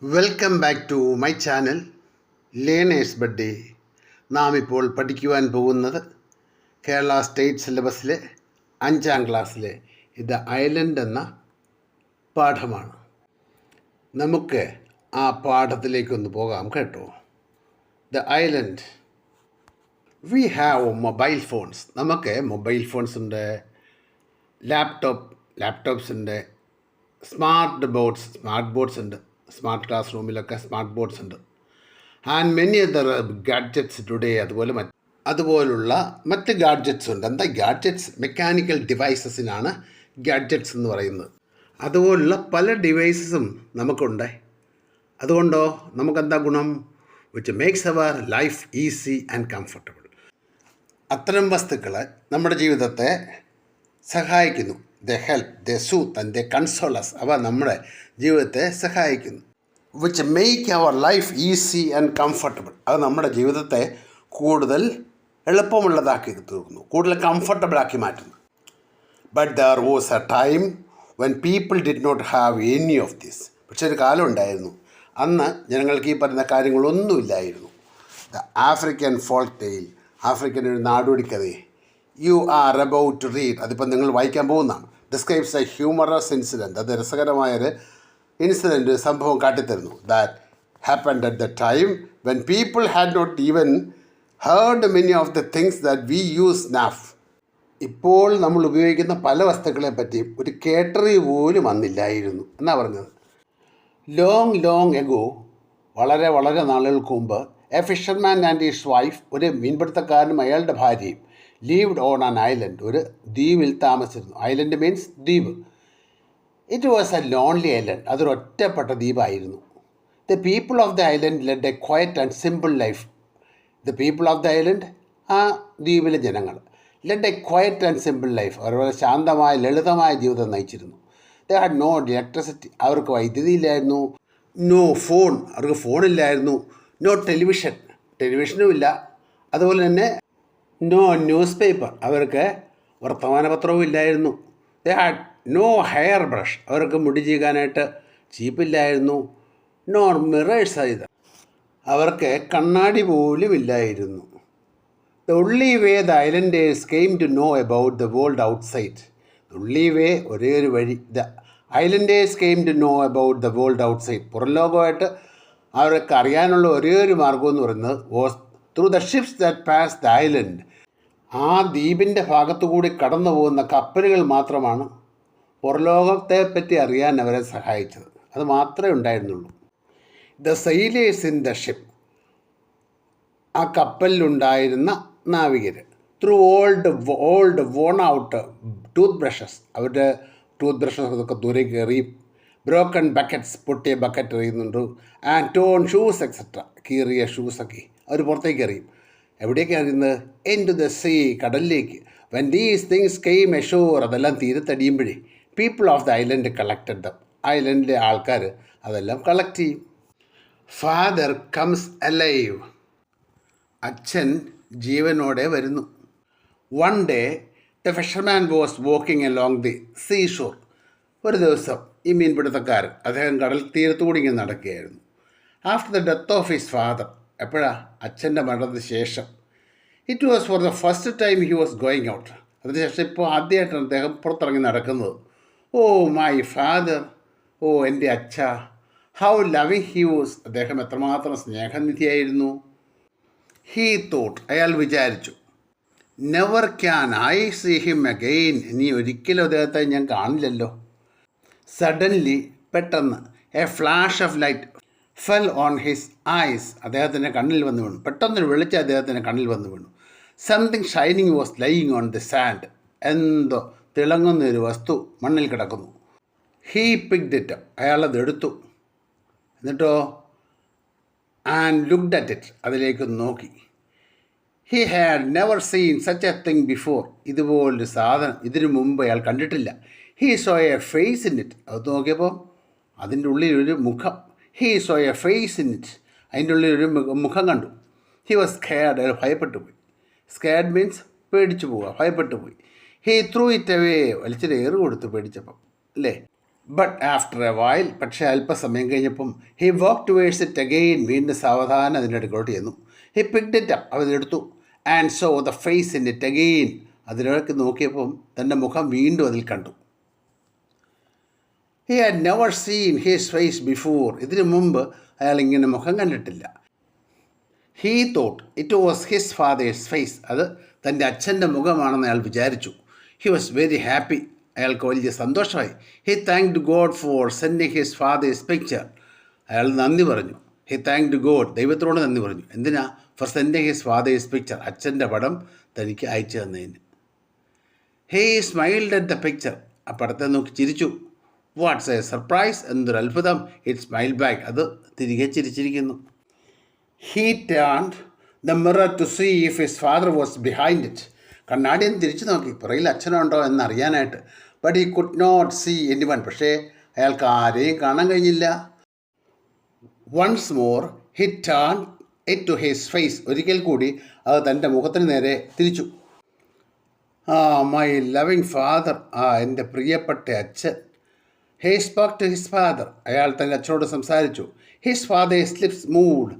Welcome back to my channel learners buddy. നാം ഇപ്പോൾ പഠിക്കുവാൻ പോകുന്നത് കേരള സ്റ്റേറ്റ് സിലബസിലെ 5ാം ക്ലാസ്സിലെ ദ ഐലൻഡ് എന്ന പാഠമാണ്. നമുക്ക് ആ പാഠത്തിലേക്കൊന്ന് പോകാം കേട്ടോ. The island. We have mobile phones. നമുക്ക് മൊബൈൽ ഫോൺസ് ഉണ്ട്, ലാപ്ടോപ്സ് ഉണ്ട്, സ്മാർട്ട് ബോർഡ്സ് ഉണ്ട്. സ്മാർട്ട് ക്ലാസ് റൂമിലൊക്കെ സ്മാർട്ട് ബോർഡ്സ് ഉണ്ട്. And many other gadgets today. അതുപോലുള്ള മറ്റ് ഗാഡ്ജറ്റ്സ് ഉണ്ട്. എന്താ ഗാഡ്ജറ്റ്സ്? മെക്കാനിക്കൽ ഡിവൈസസിനാണ് ഗാഡ്ജറ്റ്സ് എന്ന് പറയുന്നത്. അതുപോലുള്ള പല ഡിവൈസസും നമുക്കുണ്ട്. അതുകൊണ്ടോ നമുക്കെന്താ ഗുണം? Which makes our life easy and comfortable. അത്തരം വസ്തുക്കൾ നമ്മുടെ ജീവിതത്തെ സഹായിക്കുന്നു. The help, the soothe and the consoles. അവ നമ്മുടെ ജീവിതത്തെ സഹായിക്കുന്നു. Which make our life easy and comfortable. അത് നമ്മുടെ ജീവിതത്തെ കൂടുതൽ എളുപ്പമുള്ളതാക്കി തീർക്കുന്നു, കൂടുതൽ കംഫർട്ടബിളാക്കി മാറ്റുന്നു. But there was a time when people did not have any of this. പക്ഷെ ഒരു കാലം ഉണ്ടായിരുന്നു, അന്ന് ജനങ്ങൾക്ക് ഈ പറയുന്ന കാര്യങ്ങളൊന്നുമില്ലായിരുന്നു. The African folk tale. African ഒരു നാടോടിക്കഥയെ you are about to read. അതിപ്പോൾ നിങ്ങൾ വായിക്കാൻ പോകുന്നതാണ്. Describes a humorous incident. അത് രസകരമായൊരു ഇൻസിഡൻറ്റ്, സംഭവം കാട്ടിത്തരുന്നു. That happened at the time when people had not even heard many of the things that we use now. ഇപ്പോൾ നമ്മൾ ഉപയോഗിക്കുന്ന പല വസ്തുക്കളെ പറ്റിയും ഒരു കേട്ടറി പോലും വന്നില്ലായിരുന്നു എന്നാണ് പറഞ്ഞത്. ലോങ് എഗോ, വളരെ വളരെ നാളുകൾക്ക് മുമ്പ്, A fisherman and his wife, ഒരു മീൻപിടുത്തക്കാരനും അയാളുടെ ഭാര്യയും, ലീവ്ഡ് ഓൺ ആൻ ഐലൻഡ്, ഒരു ദ്വീപിൽ താമസിച്ചിരുന്നു. ഐലൻഡ് മീൻസ് ദ്വീപ്. It was a lonely island. അതൊരു ഒറ്റപ്പെട്ട ദ്വീപായിരുന്നു. The people of the island led a quiet and simple life. The people of the island, ആ ദ്വീപിലെ ജനങ്ങൾ, led a quiet and simple life. അവർ ശാന്തമായ ലളിതമായ ജീവിതം നയിച്ചിരുന്നു. They had no electricity. അവർക്ക് വൈദ്യുതി ഇല്ലായിരുന്നു. നോ ഫോൺ, അവർക്ക് ഫോണില്ലായിരുന്നു. നോ ടെലിവിഷനും ഇല്ല. അതുപോലെ തന്നെ നോ ന്യൂസ് പേപ്പർ, അവർക്ക് വർത്തമാനപത്രവും ഇല്ലായിരുന്നു. They had no hair brush, അവർക്ക് മുടി ചീകാനായിട്ട് ചീപ്പില്ലായിരുന്നു. നോ മിറേഴ്സ് either, അവർക്ക് കണ്ണാടി പോലും ഇല്ലായിരുന്നു. The only way the islanders came to know about the world outside. Only way, ഒരേ ഒരു വഴി, the islanders came to know about the world outside, പുറം ലോകമായിട്ട് അവർക്ക് അറിയാനുള്ള ഒരേ ഒരു മാർഗം എന്ന് പറയുന്നത് was through the ships that pass the island. ആ ദ്വീപിൻ്റെ ഭാഗത്തുകൂടി കടന്നു പോകുന്ന കപ്പലുകൾ മാത്രമാണ് പുറലോകത്തെ പറ്റി അറിയാൻ അവരെ സഹായിച്ചത്. അത് മാത്രമേ ഉണ്ടായിരുന്നുള്ളൂ. The sailors in the ship, ആ കപ്പലിലുണ്ടായിരുന്ന നാവികർ. Through old worn out tooth brushes, അവരുടെ ടൂത്ത് ബ്രഷസ് ഒക്കെ ദൂരെ കയറി. ബ്രോക്കൺ ബക്കറ്റ്സ്, പൊട്ടിയ ബക്കറ്റ് എറിയുന്നുണ്ട്. ആൻഡ് ടോൺ ഷൂസ് എക്സെട്ര, കീറിയ ഷൂസൊക്കെ അവർ പുറത്തേക്ക് എറിയും. എവിടേക്ക് എറിയുന്നത്? ഇൻ ടു ദ സീ, കടലിലേക്ക്. When these things came ashore, അതെല്ലാം തീരത്തടിയുമ്പോഴേ people of the island collected them, ഐലൻഡിലെ ആൾക്കാർ അതെല്ലാം കളക്ട് ചെയ്യും. ഫാദർ കംസ് അലൈവ്, അച്ഛൻ ജീവനോടെ വരുന്നു. One day the fisherman was walking along the sea shore. ഒരു ദിവസം ഈ മീൻപിടുത്തക്കാരൻ, അദ്ദേഹം കടൽ തീരത്തുകൂടി ഇങ്ങനെ നടക്കുകയായിരുന്നു. After the death of his father, എപ്പോഴാണ്? അച്ഛൻ്റെ മരണത്തിന് ശേഷം. It was for the first time he was going out. അതിനുശേഷം ഇപ്പോൾ ആദ്യമായിട്ടാണ് അദ്ദേഹം പുറത്തിറങ്ങി നടക്കുന്നത്. ഓ മൈ ഫാദർ, ഓ എൻ്റെ അച്ഛ, ഹൗ ലവിങ് ഹി വാസ്, അദ്ദേഹം എത്രമാത്രം സ്നേഹനിധിയായിരുന്നു. ഹീ തോട്ട്, അയാൾ വിചാരിച്ചു. Never can I see him again, ഇനി ഒരിക്കലും അദ്ദേഹത്തെ ഞാൻ കാണില്ലല്ലോ. സഡൻലി, പെട്ടെന്ന്, a flash of light fell on his eyes, അദ്ദേഹത്തിൻ്റെ കണ്ണിൽ വന്ന് വീണു. പെട്ടെന്നൊരു വെളിച്ചം അദ്ദേഹത്തിൻ്റെ കണ്ണിൽ വന്ന് വീണു. Something shining was lying on the sand, എന്തോ തിളങ്ങുന്നൊരു വസ്തു മണ്ണിൽ കിടക്കുന്നു. ഹീ പിക്ഡ് ഇറ്റ്, അയാളത് എടുത്തു. എന്നിട്ടോ ആൻഡ് ലുക്ഡ് അറ്റ് ഇറ്റ്, അതിലേക്ക് നോക്കി. He had never seen such a thing before, ഇതുപോലൊരു സാധനം ഇതിനു മുമ്പ് അയാൾ കണ്ടിട്ടില്ല. He saw a face in it, അത് നോക്കിയപ്പോൾ അതിൻ്റെ ഉള്ളിലൊരു മുഖം. He saw a face in it, അതിൻ്റെ ഉള്ളിലൊരു മുഖം കണ്ടു. ഹി വാസ് സ്കേർഡ്, അയാൾ ഭയപ്പെട്ടു പോയി. സ്കേർഡ് മീൻസ് പേടിച്ചു പോവുക, ഭയപ്പെട്ടു പോയി. ഹീ ത്രൂ ഇറ്റ് അവേ, വലിച്ചിട്ട് ഏറ് കൊടുത്തു പേടിച്ചപ്പം, അല്ലേ? ബട്ട് ആഫ്റ്റർ എ വൈൽ, പക്ഷേ അല്പസമയം കഴിഞ്ഞപ്പം he walk towards it again, വീണ്ടും സാവധാനം അതിൻ്റെ അടുക്കലോട്ട് ചെന്നു. ഹി പിക്ഡ് ഇറ്റ് അപ്പ്, അതെടുത്തു. And saw the face in it again, അതിലേക്ക് നോക്കിയപ്പം തൻ്റെ മുഖം വീണ്ടും അതിൽ കണ്ടു. He had never seen his face before, ഇതിനു മുമ്പ് അയാൾ ഇങ്ങനെ മുഖം കണ്ടിട്ടില്ല. He thought it was his father's face, അത് തൻ്റെ അച്ഛൻ്റെ മുഖമാണെന്ന് അയാൾ വിചാരിച്ചു. ഹി വാസ് വെരി ഹാപ്പി, അയാൾക്ക് വലിയ സന്തോഷമായി. He thanked God four sending his fathers picture, അയാൾ നന്ദി പറഞ്ഞു. ഹി താങ്ക്ഡ് ഗോഡ്, ദൈവത്തോട് നന്ദി പറഞ്ഞു. എന്തിനാ? Four sending his fathers picture, അച്ഛൻ്റെ പടം തനിക്ക് അയച്ചു തന്നതിന്. He smiled at the picture, ആ പടത്തെ നോക്കി ചിരിച്ചു. വാട്ട്സ് എ സർപ്രൈസ്, എന്തൊരു അത്ഭുതം. ഇറ്റ് സ്മൈൽ ബാക്ക്, അത് തിരികെ ചിരിച്ചിരിക്കുന്നു. He turned the mirror to see if his father was behind it, കണ്ണാടിയിൽ തിരിച്ചു നോക്കി പുറയിൽ അച്ഛനുണ്ടോ എന്നറിയാനായിട്ട്. But he could not see anyone, പക്ഷേ അയാൾക്ക് ആരെയും കാണാൻ കഴിഞ്ഞില്ല. Once more he turn it to his face, ഒരിക്കൽ കൂടി അത് തൻ്റെ മുഖത്തിന് നേരെ തിരിച്ചു. മൈ ലവിങ് ഫാദർ, എൻ്റെ പ്രിയപ്പെട്ട അച്ഛൻ. He spoke to his father, അയാൾ തൻ്റെ അച്ഛനോട് സംസാരിച്ചു. ഹിസ് ഫാദേഴ്സ് ലിപ്സ് മൂവ്ഡ്,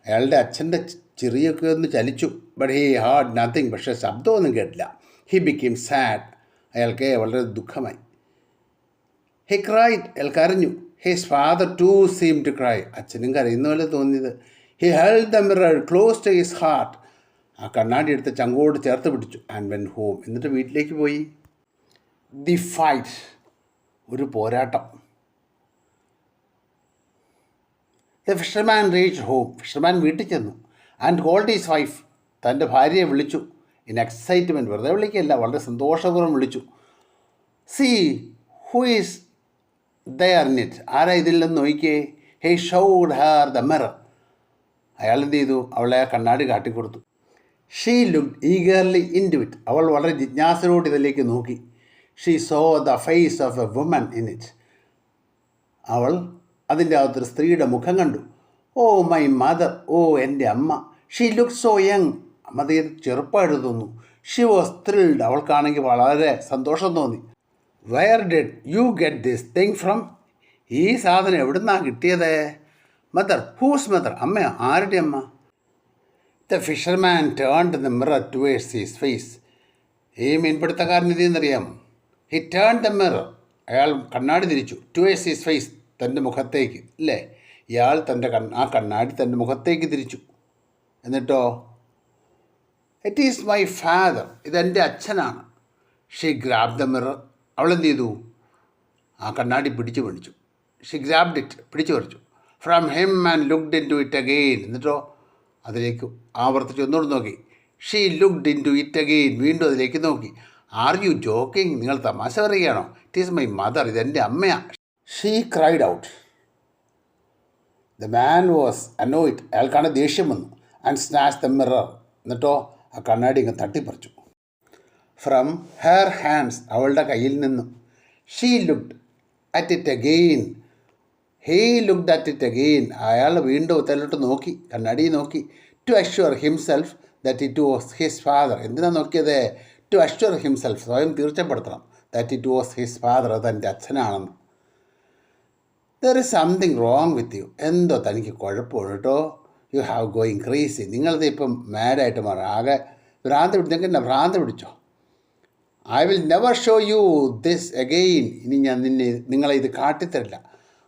അയാളുടെ അച്ഛൻ്റെ ചെറിയൊക്കെ ഒന്ന് ചലിച്ചു. ബട്ട് ഹി ഹാർഡ് നത്തിങ്, പക്ഷേ ശബ്ദമൊന്നും കേട്ടില്ല. ഹി ബിക്കെയിം സാഡ്, അയാൾക്ക് വളരെ ദുഃഖമായി. ഹി ക്രൈഡ്, അയാൾ കരഞ്ഞു. His father to seem to cry, അച്ഛനും കരയുന്ന പോലെ തോന്നിയത്. He held the mirror close to his heart, ആ കണ്ണാടി എടുത്ത് ചങ്കോട് ചേർത്ത് പിടിച്ചു. ആൻഡ് വെൻ ഹോം, എന്നിട്ട് വീട്ടിലേക്ക് പോയി. ദി ഫൈറ്റ്, ഒരു പോരാട്ടം. The fisherman reach home, fisherman വീട്ടിൽ ചെന്നു. ആൻഡ് കോൾഡ് ഹിസ് വൈഫ്, തൻ്റെ ഭാര്യയെ വിളിച്ചു. ഇൻ എക്സൈറ്റ്മെൻറ്റ്, വെറുതെ വിളിക്കുകയല്ല, വളരെ സന്തോഷപൂർവ്വം വിളിച്ചു. See who is there in it, ആരാ ഇതിൽ നിന്ന് നോക്കിയേ. He showed her the mirror, അയാൾ എന്ത് ചെയ്തു, അവളെ ആ കണ്ണാടി കാട്ടിക്കൊടുത്തു. She looked eagerly in to it, അവൾ വളരെ ജിജ്ഞാസയോട് ഇതിലേക്ക് നോക്കി. She saw the face of a woman in it, അവൾ അതിൻ്റെ അകത്തൊരു സ്ത്രീയുടെ മുഖം കണ്ടു. ഓ മൈ മദർ, ഓ എൻ്റെ അമ്മ. ഷീ ലുക്ക് സോ യങ്, അമ്മ തീരെ ചെറുപ്പമായിട്ട് തോന്നുന്നു. ഷീ വാസ് ത്രിൽഡ്, അവൾക്കാണെങ്കിൽ വളരെ സന്തോഷം തോന്നി. Wear did you get this thing from, ഈ സാധനം എവിടുന്നാണ് കിട്ടിയത്. മദർ, ഹൂസ് മദർ, അമ്മയോ, ആരുടെ അമ്മ. The fisherman turned the mirror towards his face, ഈ മീൻപിടുത്തക്കാരൻ ഇതെന്നറിയാമോ. ഹി ടേൺഡ് ദ മിറർ, അയാൾ കണ്ണാടി തിരിച്ചു. ടുവേഴ്സ് ഹിസ് ഫേസ്, തൻ്റെ മുഖത്തേക്ക്, അല്ലേ. ഇയാൾ തൻ്റെ ആ കണ്ണാടി തൻ്റെ മുഖത്തേക്ക് തിരിച്ചു. എന്നിട്ടോ, ഇറ്റ് ഈസ് മൈ ഫാദർ, ഇതെൻ്റെ അച്ഛനാണ്. ഷീ ഗ്രാബ് ദ മിറർ, അവളെന്ത് ചെയ്തു, ആ കണ്ണാടി പിടിച്ചു പണിച്ചു. ഷീ ഗ്രാബ്ഡ് ഇറ്റ്, പിടിച്ചു പറിച്ചു. From him and looked in to it again, എന്നിട്ടോ അതിലേക്ക് ആവർത്തിച്ച് ഒന്നുകൂടെ നോക്കി. She looked in to it again, വീണ്ടും അതിലേക്ക് നോക്കി. ആർ യു ജോക്കിങ്, നിങ്ങൾ തമാശ പറയുകയാണോ. ഇറ്റ് ഈസ് മൈ മദർ, ഇതെൻ്റെ അമ്മയാണ്. She cried out. The man was annoyed, അയാൾക്കാണ് ദേഷ്യം വന്നു. ആൻഡ് സ്നാച്ച് ദ മിറർ, എന്നിട്ടോ ആ കണ്ണാടി ഇങ്ങ് തട്ടിപ്പറിച്ചു. ഫ്രം ഹെർ ഹാൻഡ്സ്, അവളുടെ കയ്യിൽ നിന്നും. She looked at it again, he looked at it again, അയാൾ വീണ്ടും ഉത്തരലോട്ട് നോക്കി, കണ്ണാടി നോക്കി. To assure himself that it was his father, എന്തിനാണ് നോക്കിയത്. ടു അഷ്വർ ഹിംസെൽഫ്, സ്വയം തീർച്ചപ്പെടുത്തണം. That it was his father, അത് എൻ്റെ അച്ഛനാണെന്ന്. There is something wrong with you, എന്തോ തനിക്ക് കുഴപ്പമാണ് കേട്ടോ. യു ഹാവ് ഗോയിങ് ക്രേസി, നിങ്ങളത് ഇപ്പം മാഡായിട്ട് മാറും, ആകെ ഭ്രാന്ത് പിടിച്ചു. നിങ്ങൾക്ക് എന്നാ ഭ്രാന്ത് പിടിച്ചോ. I will never show you this again, ഇനി ഞാൻ നിങ്ങളെ ഇത് കാട്ടിത്തരില്ല.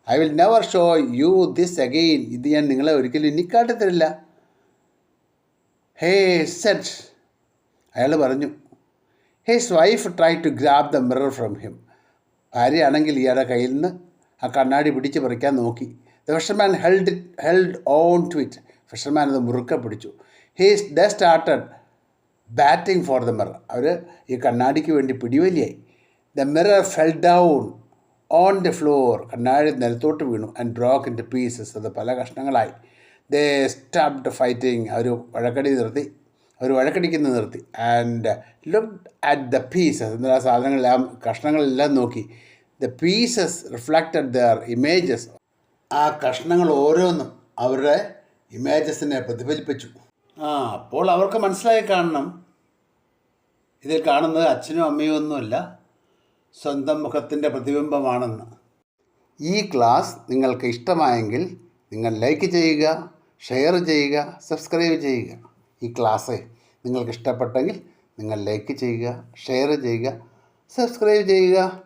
I will never show you this again, ഇത് ഞാൻ നിങ്ങളെ ഒരിക്കലും ഇനി കാട്ടിത്തരില്ല. ഹേ സെഡ്, അയാൾ പറഞ്ഞു. His wife try to grab the mirror from him, ഭാര്യയാണെങ്കിൽ ഇയാളുടെ കയ്യിൽ നിന്ന് ആ കണ്ണാടി പിടിച്ച് പറിക്കാൻ നോക്കി. The fisherman held on to it, fisherman അത് മുറുക്കെ പിടിച്ചു. They started batting for the mirror, അവർ ഈ കണ്ണാടിക്ക് വേണ്ടി പിടിവലിയായി. The mirror fell down on the floor, കണ്ണാടി നിലത്തോട്ട് വീണു. And broke into pieces, അത് പല കഷ്ണങ്ങളായി. ദേ സ്റ്റോപ്ഡ് ഫൈറ്റിംഗ്, അവർ വഴക്കടിക്കുന്നത് നിർത്തി. And looked at the pieces, എന്നാൽ ആ സാധനങ്ങളെല്ലാം കഷ്ണങ്ങളെല്ലാം നോക്കി. The pieces reflected there images, ആ കഷ്ണങ്ങൾ ഓരോന്നും അവരുടെ ഇമേജസിനെ പ്രതിഫലിപ്പിച്ചു. അപ്പോൾ അവർക്ക് മനസ്സിലായി കാണണം, ഇതിൽ കാണുന്നത് അച്ഛനും അമ്മയും ഒന്നുമല്ല, സ്വന്തം മുഖത്തിൻ്റെ പ്രതിബിംബമാണെന്ന്. ഈ ക്ലാസ് നിങ്ങൾക്ക് ഇഷ്ടമായെങ്കിൽ നിങ്ങൾ ലൈക്ക് ചെയ്യുക, ഷെയർ ചെയ്യുക, സബ്സ്ക്രൈബ് ചെയ്യുക. ഈ ക്ലാസ് നിങ്ങൾക്ക് ഇഷ്ടപ്പെട്ടെങ്കിൽ നിങ്ങൾ ലൈക്ക് ചെയ്യുക, ഷെയർ ചെയ്യുക, സബ്സ്ക്രൈബ് ചെയ്യുക.